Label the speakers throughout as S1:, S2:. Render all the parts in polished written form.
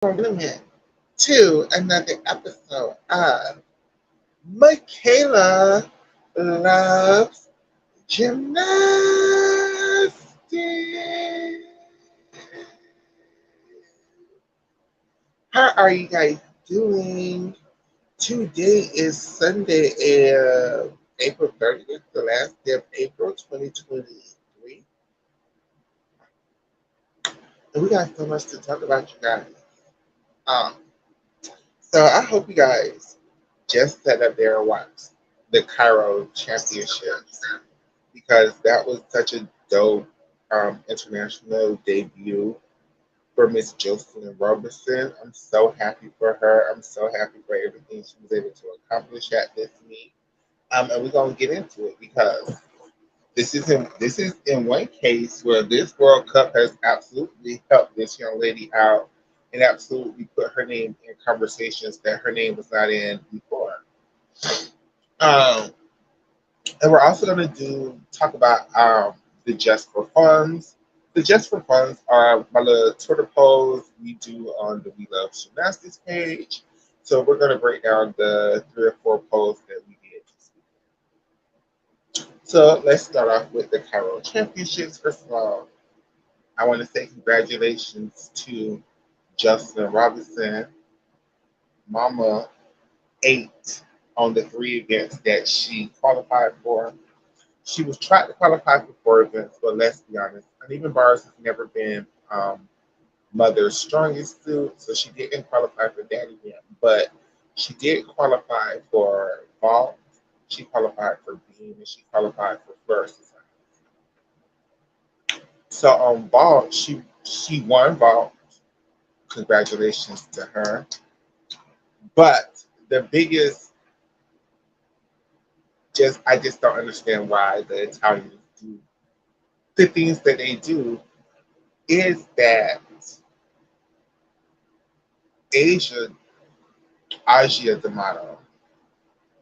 S1: Tournament to another episode of Michaela Loves Gymnastics. How are you guys doing? Today is Sunday, April 30th, the last day of April 2023. And we got so much to talk about, you guys. Um, so I hope you guys just sat up there and watched the Cairo Championships because that was such a dope international debut for Miss Jocelyn Robertson. I'm so happy for her. I'm so happy for everything she was able to accomplish at this meet. And we're gonna get into it because this is in one case where this World Cup has absolutely helped this young lady out and absolutely put her name in conversations that her name was not in before. Um, and we're also going to do talk about the Just for Funds. The Just for Funds are my little Twitter polls we do on the We Love Gymnastics page. So we're going to break down the 3 or 4 polls that we did this week. So let's start off with the Cairo Championships. First of all, I want to say congratulations to Justin Robinson, Mama 8 on the 3 events that she qualified for. She was trying to qualify for 4 events, but let's be honest, uneven bars has never been Mother's strongest suit, so she didn't qualify for that event. But she did qualify for vault, she qualified for beam, and she qualified for floor exercise. So on vault, she won vault. Congratulations to her. But the biggest, just I just don't understand why the Italians do the things that they do. Is that Asia Asia D'Amato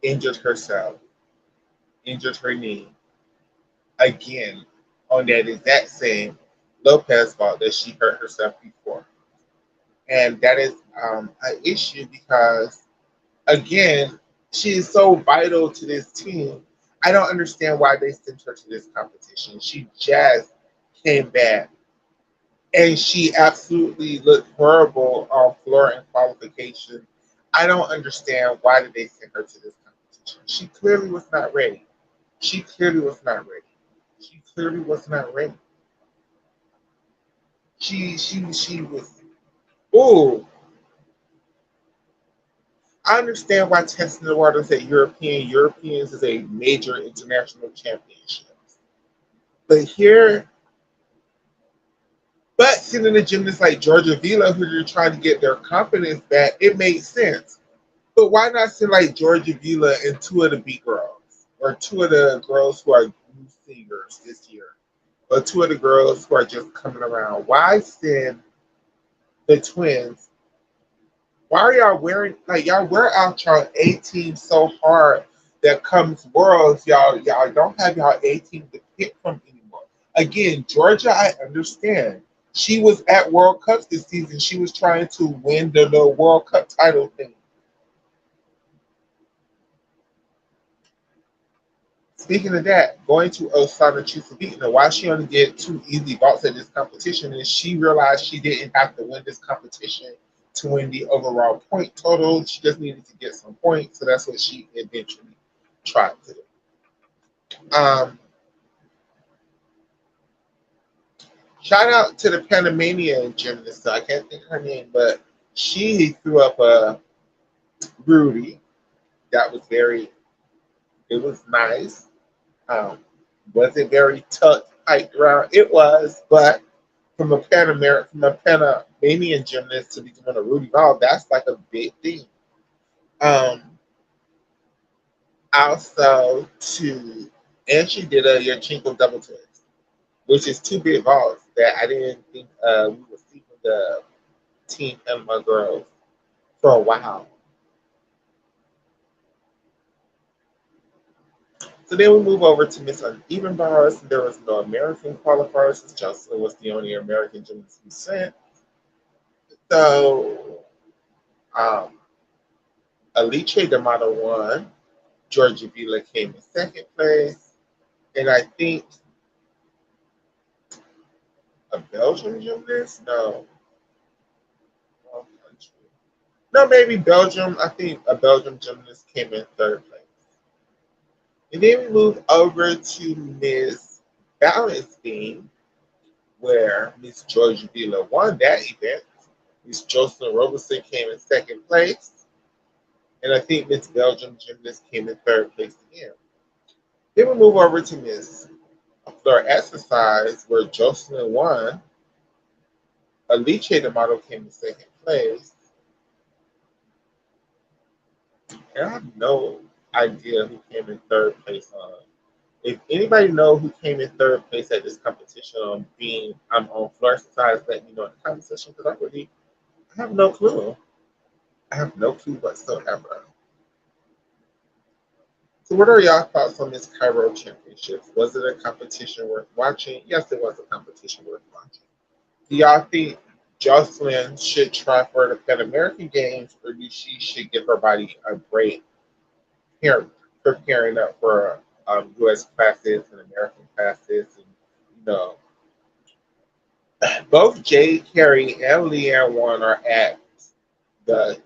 S1: injured herself, injured her knee again on that exact same Lopez vault that she hurt herself before. And that is an issue because, again, she is so vital to this team. I don't understand why they sent her to this competition. She just came back and she absolutely looked horrible on floor and qualification. I don't understand why did they send her to this competition. She clearly was not ready. She clearly was not ready. She clearly was not ready. She was. Oh, I understand why testing the waters at Europeans is a major international championship. But here, but sending a gymnast like Georgia Vila, who you're trying to get their confidence back, it makes sense. But why not send like Georgia Vila and 2 of the B girls, or 2 of the girls who are new singers this year, or 2 of the girls who are just coming around? Why send the twins? Why are y'all wearing like y'all wear out y'all A team so hard that comes Worlds y'all don't have y'all A team to pick from anymore? Again, Georgia, I understand. She was at World Cups this season. She was trying to win the World Cup title thing. Speaking of that, going to Osana Chisabita, why she only get 2 easy vaults at this competition is she realized she didn't have to win this competition to win the overall point total. She just needed to get some points, so that's what she eventually tried to do. Shout out to the Panamanian gymnast. I can't think of her name, but she threw up a Rudy that was very. It was nice. Um, was it very tucked, tight around? It was, but from a Panamanian gymnast to be doing a Rudy Ball, that's like a big thing. Um, Also to, and she did a Yachinko double twist, which is 2 big balls that I didn't think we would see from the team and my girls for a while. So then we move over to Miss Uneven Bars. There was no American qualifiers. Jocelyn was the only American gymnast we sent. So, um, Alice D'Amato won. Georgia Villa came in second place. And I think a Belgian gymnast? No, wrong country. No, maybe Belgium. I think a Belgian gymnast came in third place. And then we moved over to Miss Balance Beam, where Miss Georgia Villa won that event. Miss Jocelyn Robertson came in second place. And I think Miss Belgium Gymnast came in third place again. Then we move over to Miss Floor Exercise, where Jocelyn won. Alice the model came in second place. And I have no idea who came in third place on. If anybody know who came in third place at this competition on being I'm on floor exercise, let me know in the comment section because I have no clue. I have no clue whatsoever. So what are y'all thoughts on this Cairo Championships? Was it a competition worth watching? Yes, it was a competition worth watching. Do y'all think Jocelyn should try for the Pan American Games or do she should give her body a break here preparing up for US classes and American classes and you know both Jade Carey and Leanne Warren are at the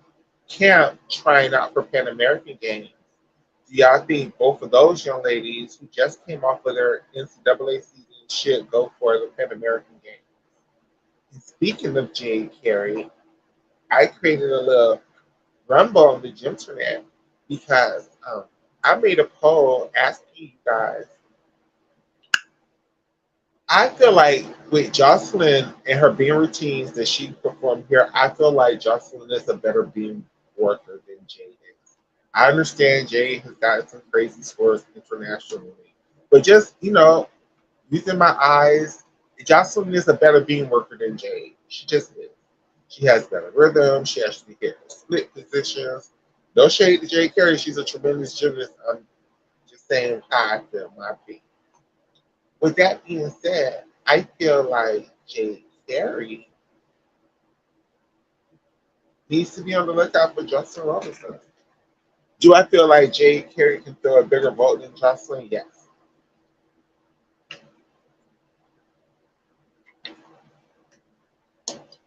S1: camp trying out for Pan American Games. Do y'all think both of those young ladies who just came off of their NCAA season should go for the Pan American Games? And speaking of Jade Carey, I created a little rumble on the internet because I made a poll asking you guys. I feel like with Jocelyn and her beam routines that she performed here, I feel like Jocelyn is a better beam worker than Jade is. I understand Jade has gotten some crazy scores internationally, but just using my eyes, Jocelyn is a better beam worker than Jade. She just is. She has better rhythm. She actually hit her split positions. No shade to Jade Carey. She's a tremendous gymnast. I'm just saying how I feel, my opinion. With that being said, I feel like Jade Carey needs to be on the lookout for Justin Robinson. Do I feel like Jade Carey can throw a bigger vote than Jocelyn? Yes.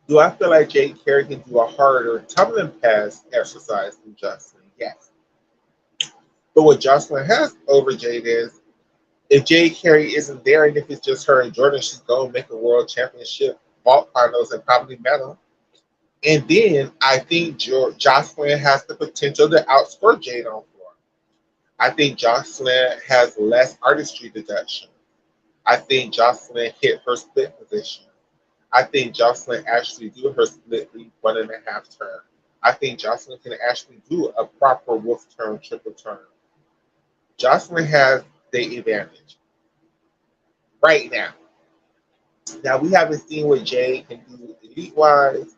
S1: Do I feel like Jade Carey can do a harder tumbling pass exercise than Jocelyn? Yes. But what Jocelyn has over Jade is if Jade Carey isn't there and if it's just her and Jordan, she's going to make a world championship vault finals and probably medal. And then I think Jocelyn has the potential to outscore Jade on floor. I think Jocelyn has less artistry deduction. I think Jocelyn hit her split position. I think Jocelyn actually do her split lead 1.5 turn. I think Jocelyn can actually do a proper wolf turn, triple turn. Jocelyn has the advantage right now. Now we haven't seen what Jade can do elite wise,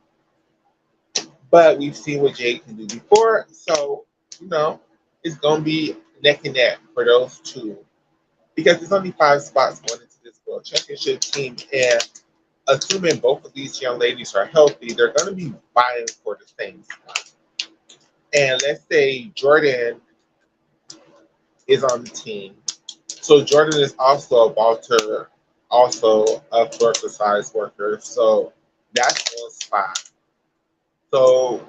S1: but we've seen what Jade can do before. So, you know, it's gonna be neck and neck for those two. Because there's only 5 spots going into this world championship team and assuming both of these young ladies are healthy, they're gonna be vying for the same spot. And let's say Jordan is on the team. So Jordan is also a vaulter, also a floor exercise worker. So that's one spot. So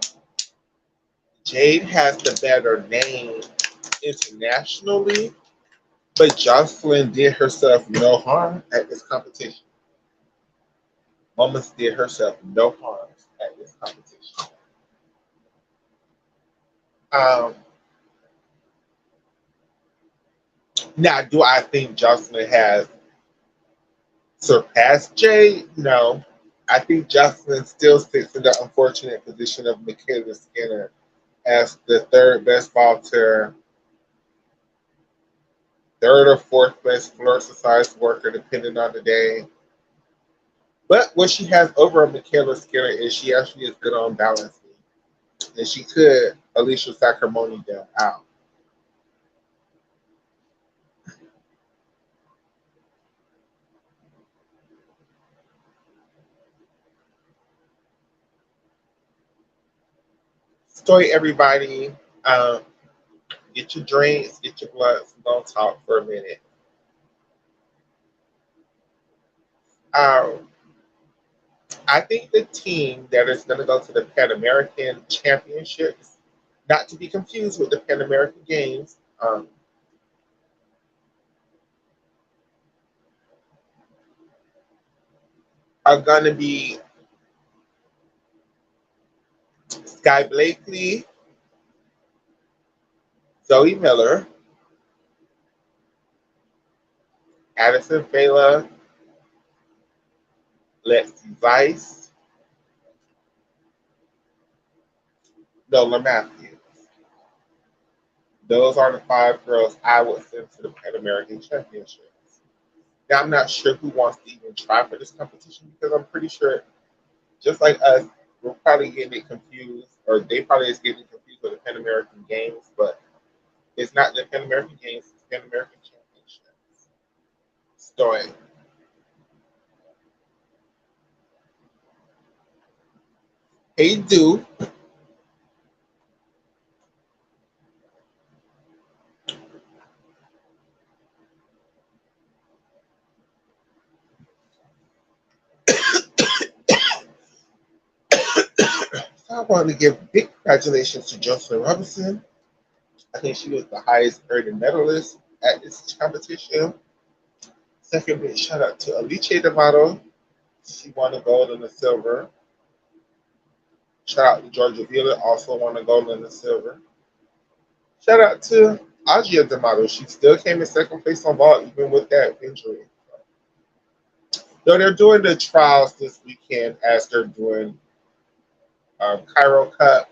S1: Jade has the better name internationally, but Jocelyn did herself no harm at this competition. Moments did herself no harm at this competition. Um, Now, do I think Jocelyn has surpassed Jade? No. I think Jocelyn still sits in the unfortunate position of Michaela Skinner as the third best vaulter, third or fourth best floor exercise worker, depending on the day. But what she has over Michaela Skinner is she actually is good on balancing. And she could Alicia Sacramone them out. Story, everybody. Um, get your drinks, get your blunts. We're gonna talk for a minute. Um, I think the team that is gonna go to the Pan American Championships, not to be confused with the Pan American Games, are gonna be Sky Blakely, Zoe Miller, Addison Fela, Lexi Vice, Nola Matthews. Those are the five girls I would send to the Pan American Championships. Now, I'm not sure who wants to even try for this competition because I'm pretty sure, just like us, we're probably getting it confused, or they probably is getting confused with the Pan American Games, but it's not the Pan American Games, it's the Pan American Championships. Story. Hey, do. I want to give big congratulations to Jocelyn Robinson. I think she was the highest earning medalist at this competition. Second big shout out to Alice D'Amato. She won the gold and the silver. Shout out to Georgia Villa, also won the gold and the silver. Shout out to Adria D'Amato. She still came in second place on vault even with that injury. So they're doing the trials this weekend as they're doing Cairo Cup.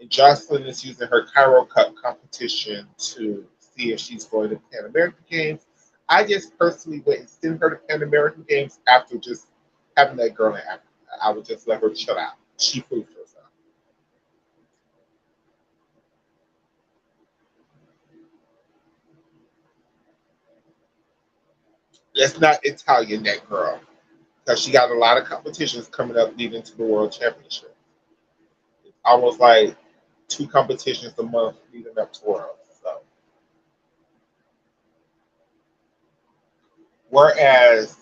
S1: And Jocelyn is using her Cairo Cup competition to see if she's going to Pan American Games. I just personally wouldn't send her to Pan American Games after just having that girl in Africa. I would just let her chill out. She proved herself. Let's not Italian that girl because she got a lot of competitions coming up leading to the World Championship. It's almost like two competitions a month leading up to Worlds. So, whereas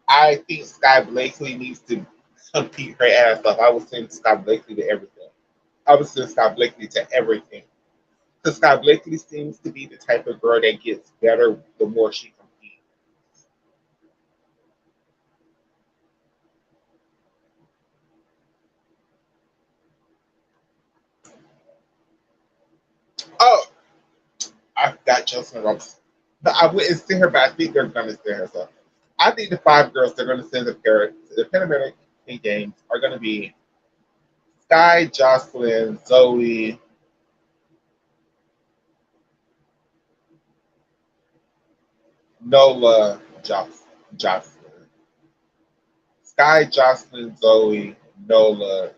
S1: I think Sky Blakely needs to compete her ass off. I would send Sky Blakely to everything. I would send Sky Blakely to everything. Because Sky Blakely seems to be the type of girl that gets better the more she competes. Oh, I got Jocelyn Robinson. No, I wouldn't send her, but I think they're going to send her. So I think the five girls they're going to send to the Pan American Games are going to be Sky, Jocelyn, Zoe, Nola, Jocelyn. Sky, Jocelyn, Zoe, Nola,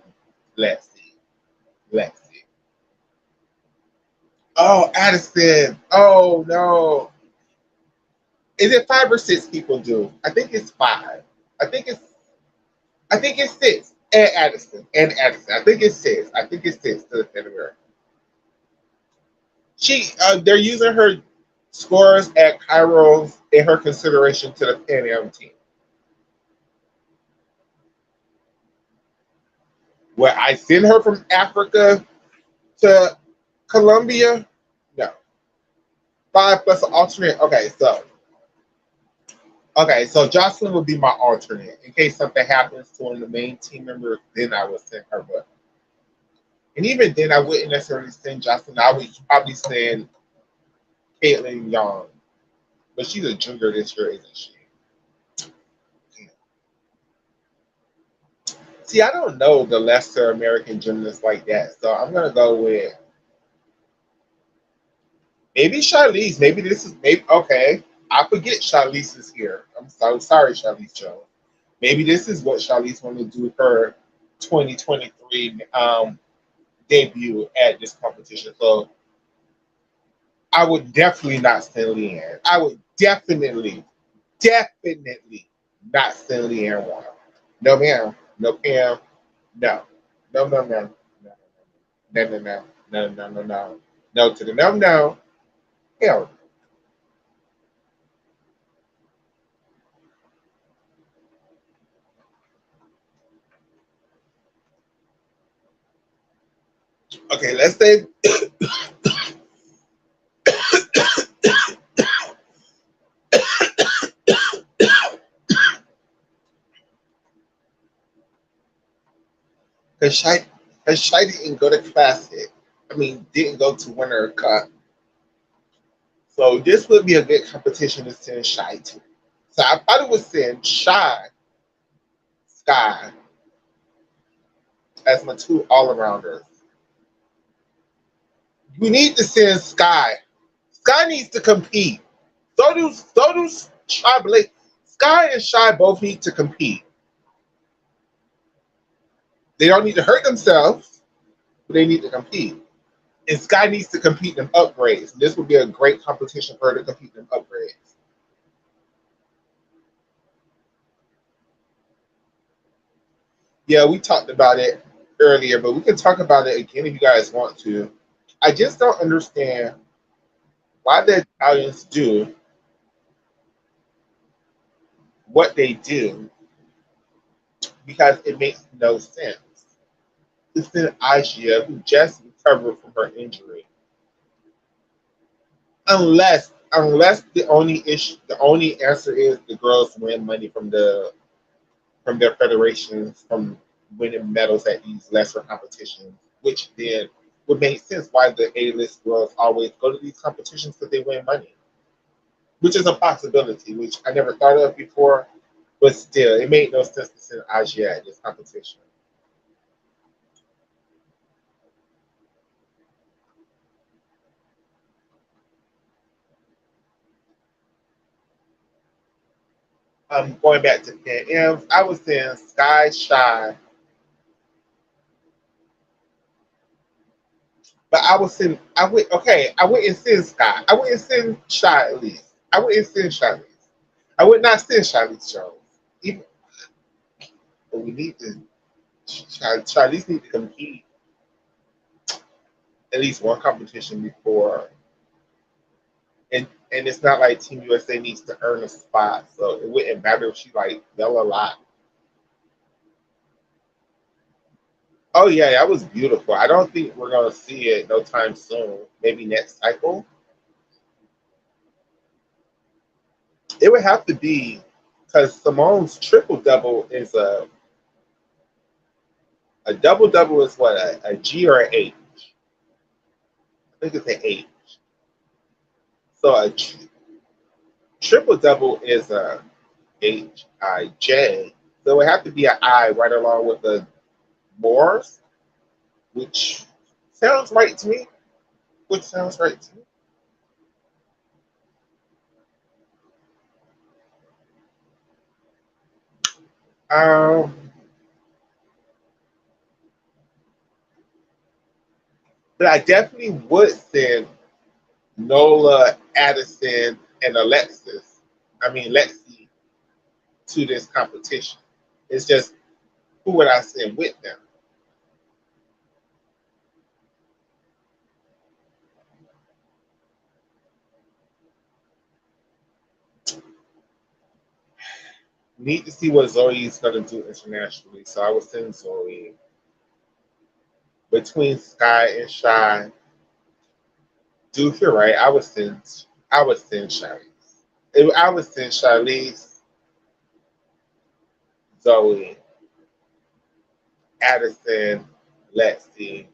S1: Lexi. Lexi. Oh, Addison. Oh no. Is it five or six people do? I think it's five. I think it's I think it's six. And Addison. And Addison. I think it's six. I think it's six to the Federer. They're using her scores at Cairo in her consideration to the Pan Am team. Where I send her from Africa to Colombia? No. Five plus an alternate. Okay, so Jocelyn would be my alternate. In case something happens to one of the main team members, then I would send her. And even then, I wouldn't necessarily send Jocelyn. I would probably send Caitlin Young. But she's a junior this year, isn't she? See, I don't know the lesser American gymnasts like that. So I'm going to go with maybe Charlize. Maybe this is, maybe, okay. I forget Charlize is here. I'm so sorry, Charlize Jones. Maybe this is what Charlize want to do her 2023 debut at this competition. So I would definitely not send Leanne. I would definitely not send Leanne Warren. No, ma'am. No, Pam. No. No, no, no. No, no, no. No, no, no, no, no, no, no, no to the no, no. Hell. Okay, let's say because Shy didn't go to Classic. I mean, didn't go to Winter Cup. So this would be a good competition to send Shy to. So I probably would send Shy, Sky as my two all arounders. We need to send Sky. Sky needs to compete. So do Shy Blake. Sky and Shy both need to compete. They don't need to hurt themselves, but they need to compete. And Sky needs to compete in upgrades. This would be a great competition for her to compete in upgrades. Yeah, we talked about it earlier, but we can talk about it again if you guys want to. I just don't understand why the Italians do what they do because it makes no sense. It's an Asia who just recovered from her injury. Unless the only answer is the girls win money from their federations from winning medals at these lesser competitions, which then would make sense why the A-list girls always go to these competitions because they win money, which is a possibility, which I never thought of before, but still, it made no sense to send Asia at this competition. Going back to Pan M's, I was saying Sky Shy, but I wouldn't send Sky. I wouldn't send Shy at least. I wouldn't send Shy at least. I would not send Charlize Jones. Even, but we need to Charlize need to compete at least one competition before, and it's not like Team USA needs to earn a spot, so it wouldn't matter if she like fell a lot. Oh yeah, that was beautiful. I don't think we're gonna see it no time soon. Maybe next cycle. It would have to be because Simone's triple double is a double double is what a G or an H. I think it's an H. So triple double is a Hij. So it would have to be an I right along with the Moors, which sounds right to me. Which sounds right to me. Um, but I definitely would send Nola, Addison, and Lexi to this competition. It's just who would I send with them? Need to see what Zoe is going to do internationally. So I would send Zoe between Sky and Shy. Duke, you're right. I would send Charlize. I would send Charlize, Zoe, Addison, Lexi,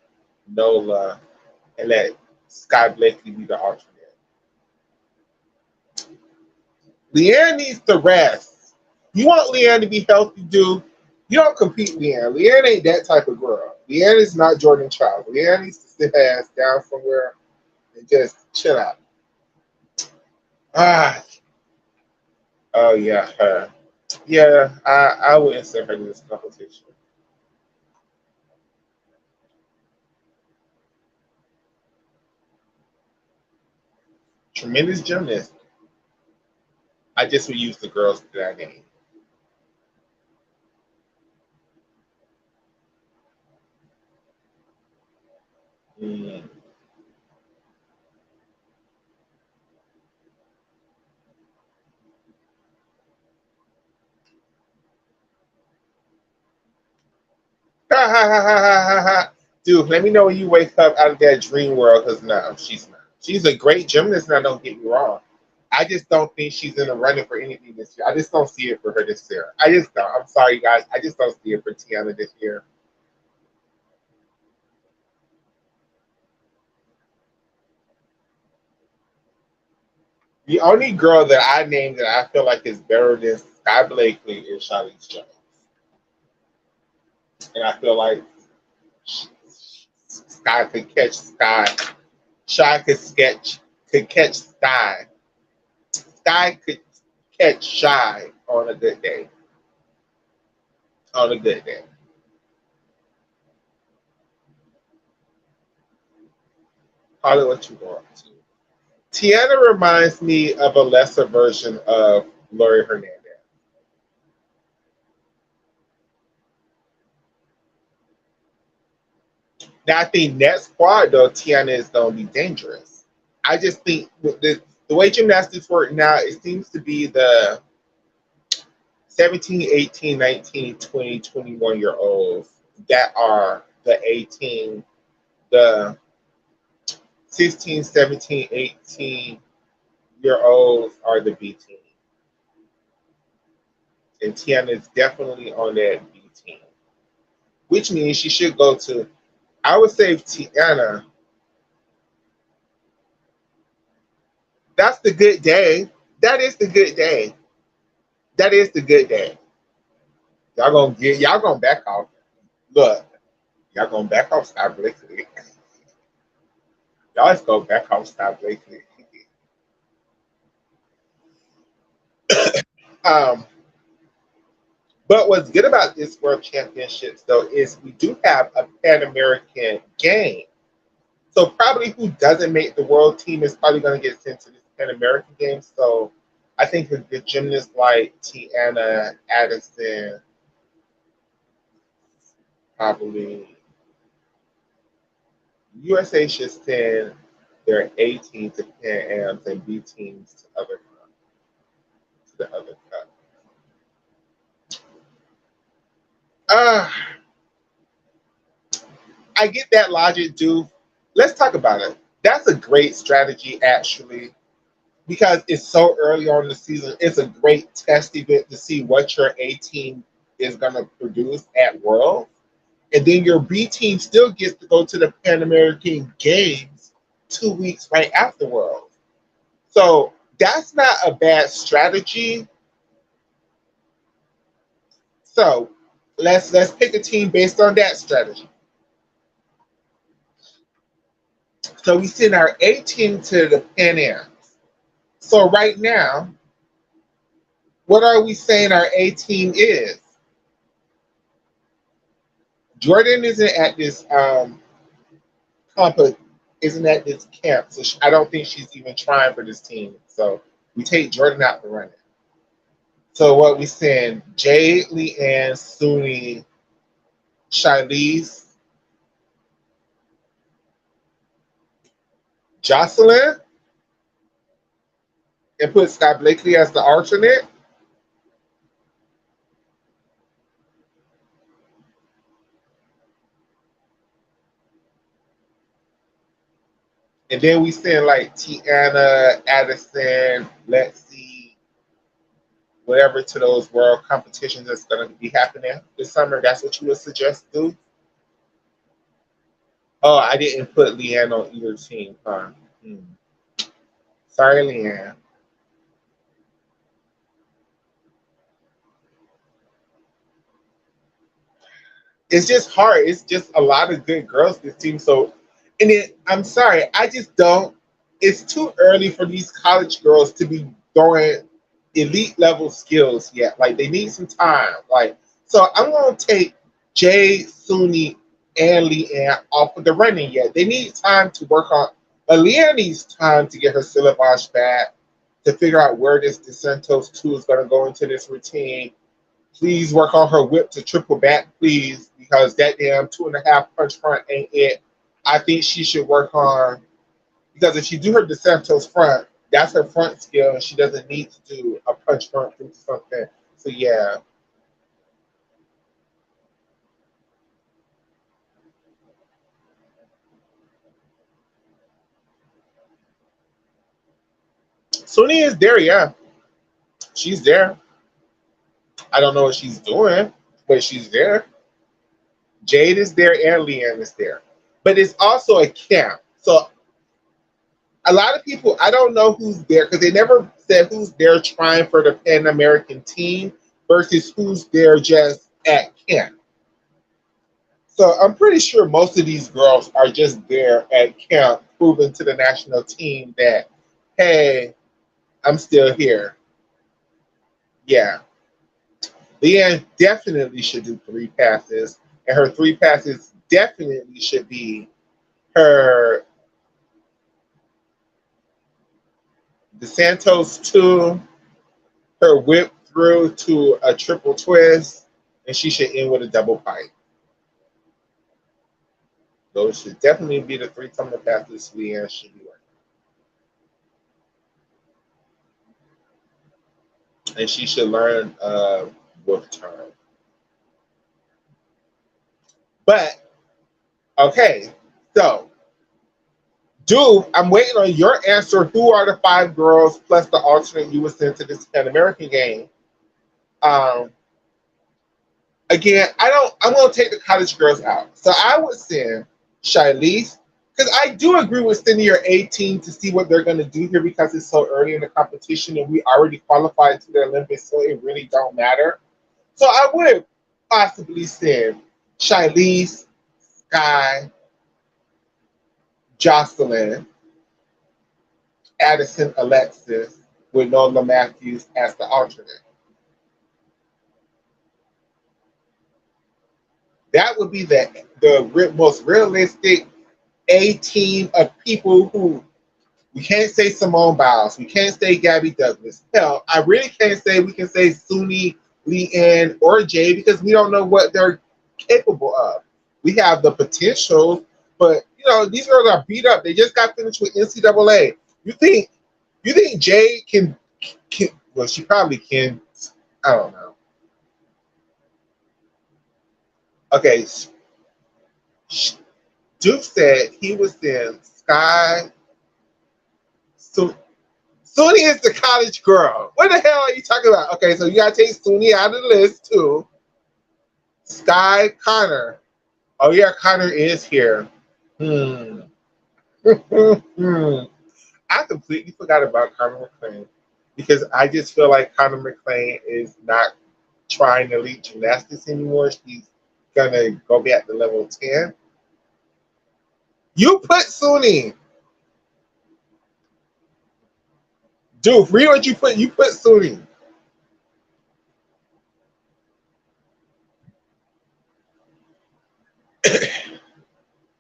S1: Nola, and let Sky Blakely be the alternate. Leanne needs to rest. You want Leanne to be healthy, dude? You don't compete Leanne. Leanne ain't that type of girl. Leanne is not Jordan Child. Leanne needs to sit her ass down somewhere and just chill out. Ah, oh yeah, her. Yeah, I wouldn't send her to this competition. Tremendous gymnast. I just would use the girls to that name. Mm. Ha ha ha ha ha ha ha. Dude, let me know when you wake up out of that dream world, because no, she's not. She's a great gymnast now, don't get me wrong. I just don't think she's in the running for anything this year. I just don't see it for her this year. I just don't. I'm sorry, guys. I just don't see it for Tiana this year. The only girl that I named that I feel like is better than Sky Blakely is Charlize Jones. And I feel like Sky could catch Sky. Shy could catch Sky. Sky could catch Shy on a good day. On a good day. Call it what you want to. Tiana reminds me of a lesser version of Lori Hernandez. Now I think next squad though, Tiana is gonna be dangerous. I just think with the way gymnastics work now, it seems to be the 17, 18, 19, 20, 21 year olds that are the 18, the 16, 17, 18 year olds are the B team. And Tiana is definitely on that B team, which means she should go to, I would say Tiana, that's the good day. That is the good day. That is the good day. Y'all gonna back off. Look, y'all gonna back off Scott Blakely. Y'all just go back off Scott Blakely. Um, but what's good about this World Championships though is we do have a Pan American game. So probably who doesn't make the world team is probably going to get sent to this Pan American game. So I think the gymnasts like Tiana, Addison, probably USA should send their A team to Pan Ams and B teams to the other cup. Uh, I get that logic, dude. Let's talk about it. That's a great strategy, actually, because it's so early on in the season. It's a great test event to see what your A team is going to produce at World. And then your B team still gets to go to the Pan American Games 2 weeks right after World. So that's not a bad strategy. So let's pick a team based on that strategy. So we send our A team to the Pan Am. So right now, what are we saying our A team is? Jordan isn't at this comp isn't at this camp, so I don't think she's even trying for this team. So we take Jordan out the running. So what we send Jade, Leanne, Suni, Shilese, Jocelyn, and put Scott Blakely as the alternate. And then we send like Tiana, Addison, Lexi, whatever to those world competitions that's going to be happening this summer. That's what you would suggest do? Oh, I didn't put Leanne on either team. Huh? Hmm. Sorry, Leanne. It's just hard. It's just a lot of good girls this team. So, and it, I'm sorry, I just don't. It's too early for these college girls to be throwing elite level skills yet. Like they need some time. Like so, I'm gonna take Jay, Suni, and Leanne off of the running yet. They need time to work on. Leanne needs time to get her syllabus back to figure out where this DeSantos 2 is going to go into this routine. Please work on her whip to triple back, please, because that damn 2.5 punch front ain't it. I think she should work on, because if she do her DeSantos front, that's her front skill, and she doesn't need to do a punch front through something. So yeah, Suni is there. Yeah, she's there. I don't know what she's doing, but she's there. Jade is there and Leanne is there. But it's also a camp. So a lot of people, I don't know who's there because they never said who's there trying for the Pan American team versus who's there just at camp. So I'm pretty sure most of these girls are just there at camp proving to the national team that, hey, I'm still here. Yeah. Leanne definitely should do 3 passes, and her 3 passes definitely should be her DeSantos 2, her whip through to a triple twist, and she should end with a double pipe. Those should definitely be the 3 tumbler passes Leanne should be working. And she should learn wolf turn. But, okay, so, dude, I'm waiting on your answer. Who are the 5 girls plus the alternate you would send to this Pan American game? Um, Again, I'm gonna take the college girls out. So I would send Shilese, because I do agree with sending your 18 to see what they're gonna do here because it's so early in the competition and we already qualified to the Olympics, so it really don't matter. So I would possibly send Shilese, Sky, Jocelyn, Addison, Alexis, with Nola Matthews as the alternate. That would be the most realistic A team of people who we can't say Simone Biles, we can't say Gabby Douglas. Hell, I really can't say we can say Suni, Leanne, or Jay because we don't know what they're capable of. We have the potential, but these girls are beat up. They just got finished with NCAA. You think Jay can well, she probably can. I don't know. Okay, Duke said he was in Sky. So Suni is the college girl. What the hell are you talking about? Okay, so you gotta take Suni out of the list too. Sky, Connor. Oh yeah, Connor is here. Hmm. I completely forgot about Connor McClain because I just feel like Connor McClain is not trying elite gymnastics anymore. She's gonna go back to level 10. You put Suni. Dude, read what you put. You put Suni.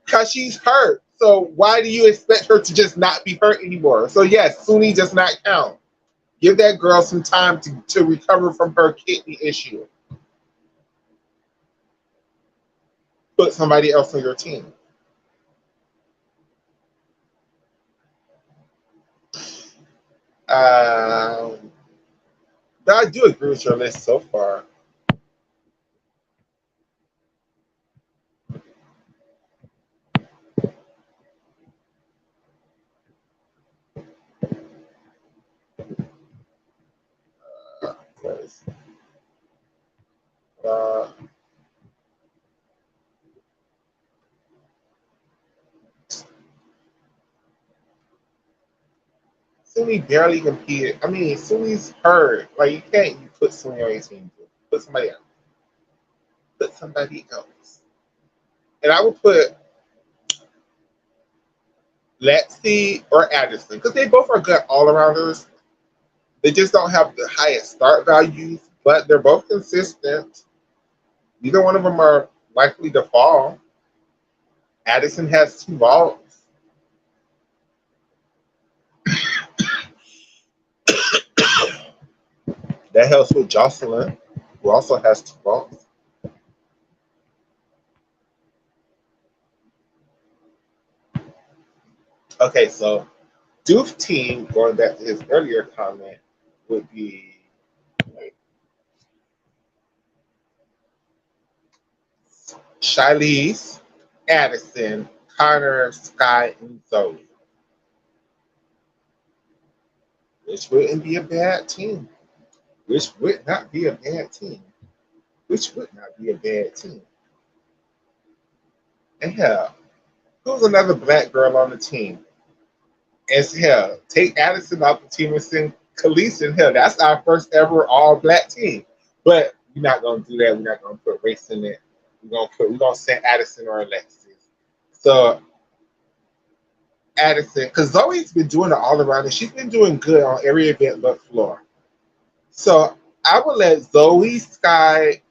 S1: Because she's hurt. So why do you expect her to just not be hurt anymore? So yes, Suni does not count. Give that girl some time to recover from her kidney issue. Put somebody else on your team. Um, but I do agree with your list so far. Uh, Suni barely competed. I mean, Suni's hurt. Like you can't you put Suni on your team. Put somebody else. Put somebody else. And I would put Lexi or Addison because they both are good all arounders. They just don't have the highest start values, but they're both consistent. Neither one of them are likely to fall. Addison has 2 vaults. That helps with Jocelyn, who also has 2 vaults. Okay, so Doof team, going back to his earlier comment, would be Shilese, Addison, Connor, Sky, and Zoe, which wouldn't be a bad team. Which would not be a bad team. Which would not be a bad team. And hell, who's another black girl on the team? And hell, take Addison off the team and send Khalees in. Hell, that's our first ever all black team. But we're not gonna do that. We're not gonna put race in it. We're gonna send Addison or Alexis. So Addison, because Zoe's been doing it all around and she's been doing good on every event but floor. So I would let Zoe, Sky,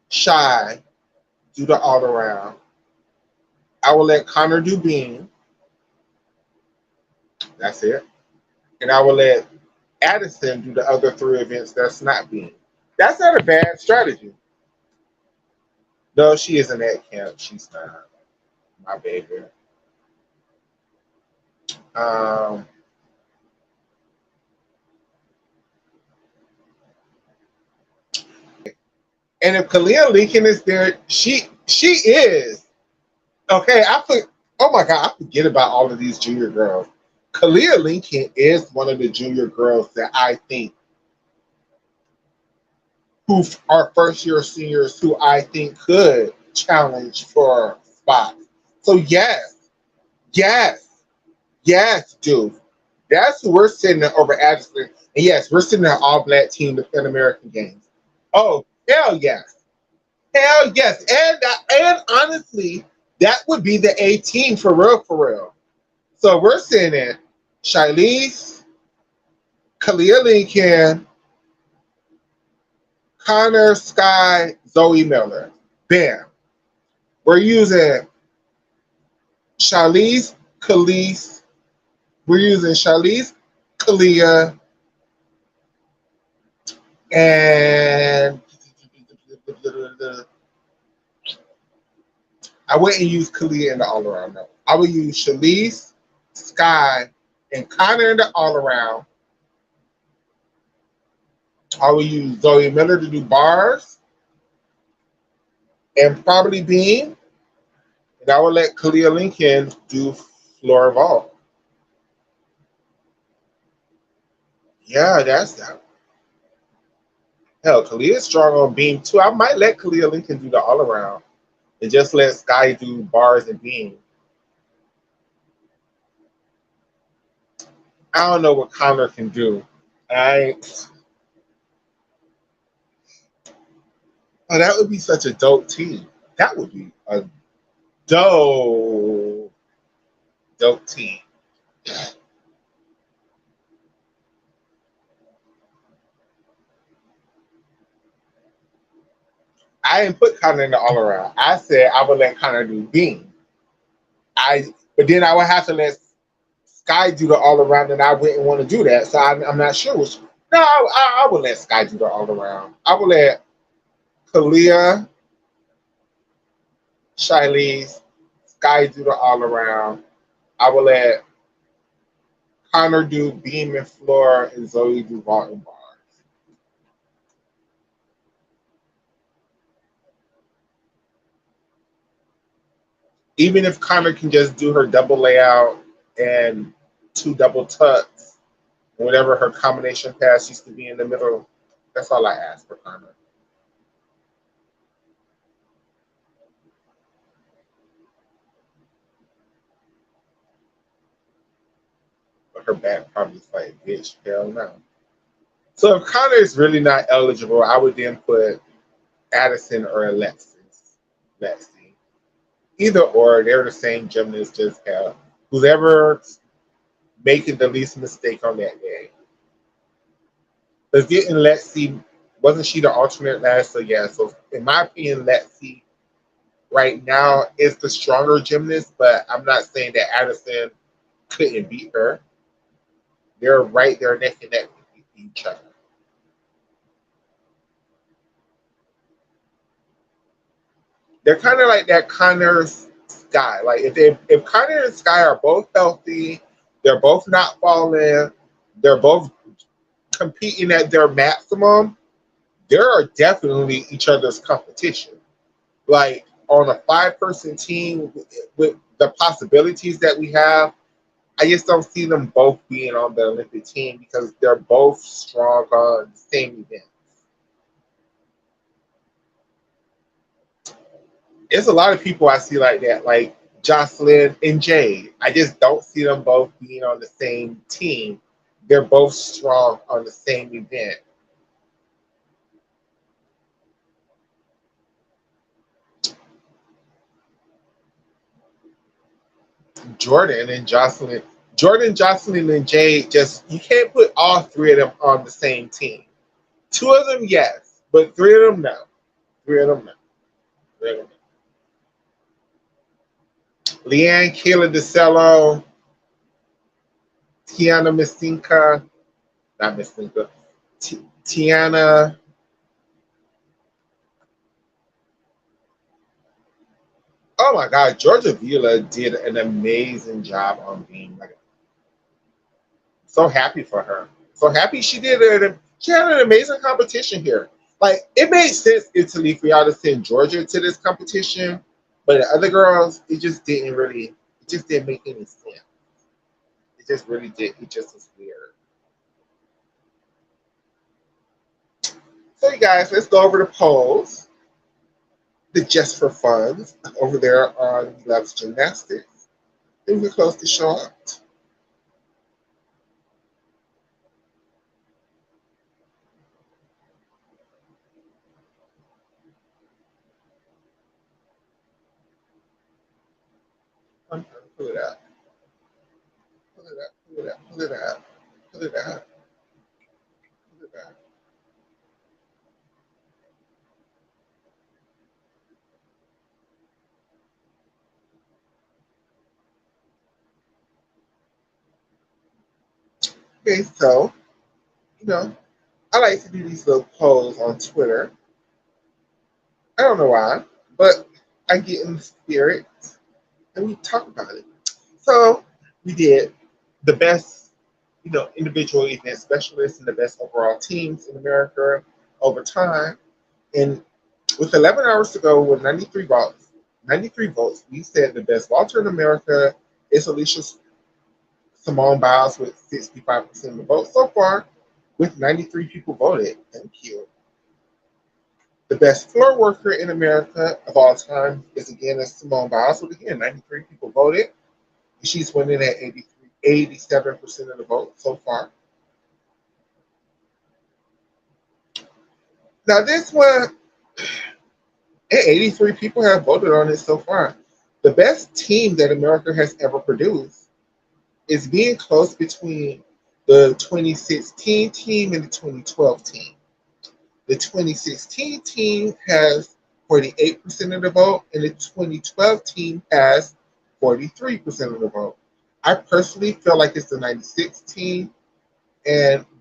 S1: Shy do the all around. I will let Connor do beam. That's it. And I will let Addison do the other three events that's not beam. That's not a bad strategy. No, she isn't at camp. She's not. My baby. Um, and if Kalia Lincoln is there, she is. Okay, oh my god, I forget about all of these junior girls. Kalia Lincoln is one of the junior girls that I think who are first year seniors who I think could challenge for spots. So yes, yes, dude. That's who we're sitting there over Addison. And yes, we're sitting there all black team to Pan American Games. Oh, hell yes. Hell yes. And honestly, that would be the A team for real, for real. So we're sitting in Shilese, Kalia Lincoln, Connor, Sky, Zoe Miller. Bam. We're using Shilese, Khalees. We're using Shilese, Kalia, and I wouldn't use Kalia in the all around. No. I would use Shilese, Sky, and Connor in the all around. I would use Zoe Miller to do bars and probably beam. And I would let Kalia Lincoln do floor vault. Yeah, that's that. Hell, Kalia's strong on beam too. I might let Kalia Lincoln do the all around and just let Sky do bars and beam. I don't know what Connor can do. I Oh, that would be such a dope team. That would be a dope team. I didn't put Connor in the all around. I said I would let Connor do beam. But then I would have to let Sky do the all around, and I wouldn't want to do that. So I'm not sure which. No, I would let Sky do the all around. I would let Kalia, Shilese, Sky do the all around. I would let Connor do beam and floor, and Zoe do vault and bar. Even if Connor can just do her double layout and two double tucks, whatever her combination pass used to be in the middle, that's all I ask for Connor. But her back probably is like, bitch, hell no. So if Connor is really not eligible, I would then put Addison or Alexis. Lexi. Either or, they're the same gymnast, just have whoever making the least mistake on that day. Because getting Lexi, wasn't she the alternate last? So yeah, so in my opinion, Lexi right now is the stronger gymnast, but I'm not saying that Addison couldn't beat her. They're right there neck and neck with each other. They're kind of like that Connor Sky. Like if Connor and Sky are both healthy They're both not falling. They're both competing at their maximum. They are definitely each other's competition. Like on a five-person team with the possibilities that we have, I just don't see them both being on the Olympic team because they're both strong on the same event. There's a lot of people I see like that, like Jocelyn and Jade. I just don't see them both being on the same team. They're both strong on the same event. Jordan and Jocelyn, Jordan, Jocelyn, and Jade, just you can't put all three of them on the same team. Two of them, yes, but three of them, no. Three of them, no. Three of them, no. Leanne, Kayla DeCello, Tiana Masinka, not Masinka, Tiana. Oh my God, Georgia Vila did an amazing job on being like so happy for her. So happy she did it. She had an amazing competition here. Like it made sense Italy for y'all to send Georgia to this competition, but the other girls, it just didn't really. It just didn't make any sense. It just really did. It just was weird. So you guys, let's go over the polls. The just for funds over there on Loves Gymnastics. Then we close the show out. Pull it out. Pull it out. Pull it out. Pull it out. Pull it out. Pull it out. Okay, so you know, I like to do these little polls on Twitter. I don't know why, but I get in the spirit and we talk about it. So we did the best, individual event specialists and the best overall teams in America over time. And with 11 hours to go, with 93 votes, we said the best vaulter in America is Alicia Simone Biles with 65% of the vote so far, with 93 people voted. Thank you. The best floor worker in America of all time is again Simone Biles, with again 93 people voted. She's winning at 87% of the vote so far. Now this one, 83 people have voted on it so far. The best team that America has ever produced is being close between the 2016 team and the 2012 team. The 2016 team has 48% of the vote, and the 2012 team has 43% of the vote. I personally feel like it's the 96 team,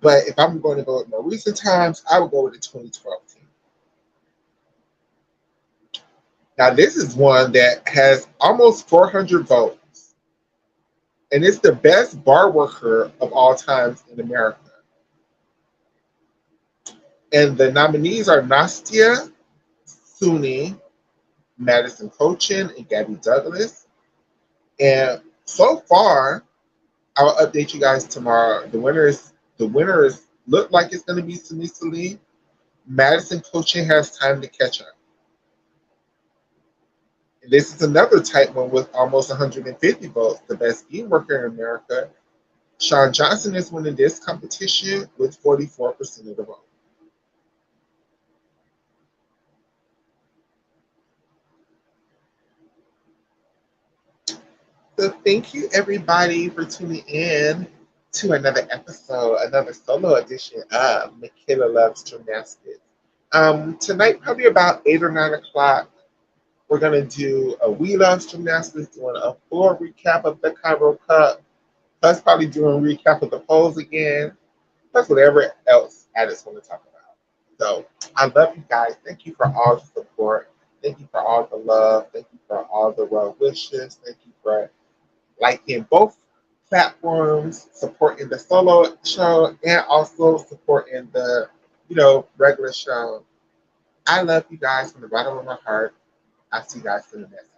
S1: but if I'm going to go with more recent times, I would go with the 2012 team. Now, this is one that has almost 400 votes, and it's the best bar worker of all times in America. And the nominees are Nastia Suni, Madison Cochin, and Gabby Douglas. And so far, I'll update you guys tomorrow. The winners look like it's going to be Sunisa Lee. Madison Cochin has time to catch up. And this is another tight one with almost 150 votes. The best beam worker in America, Sean Johnson, is winning this competition with 44% of the vote. So thank you everybody for tuning in to another episode, another solo edition of Michaela Loves Gymnastics. Tonight, probably about 8 or 9 o'clock, we're gonna do a We Love Gymnastics, doing a full recap of the Cairo Cup, plus probably doing a recap of the polls again, plus whatever else Addis want to talk about. So I love you guys. Thank you for all the support. Thank you for all the love. Thank you for all the well wishes. Thank you for liking both platforms, supporting the solo show, and also supporting the, regular show. I love you guys from the bottom of my heart. I'll see you guys in the next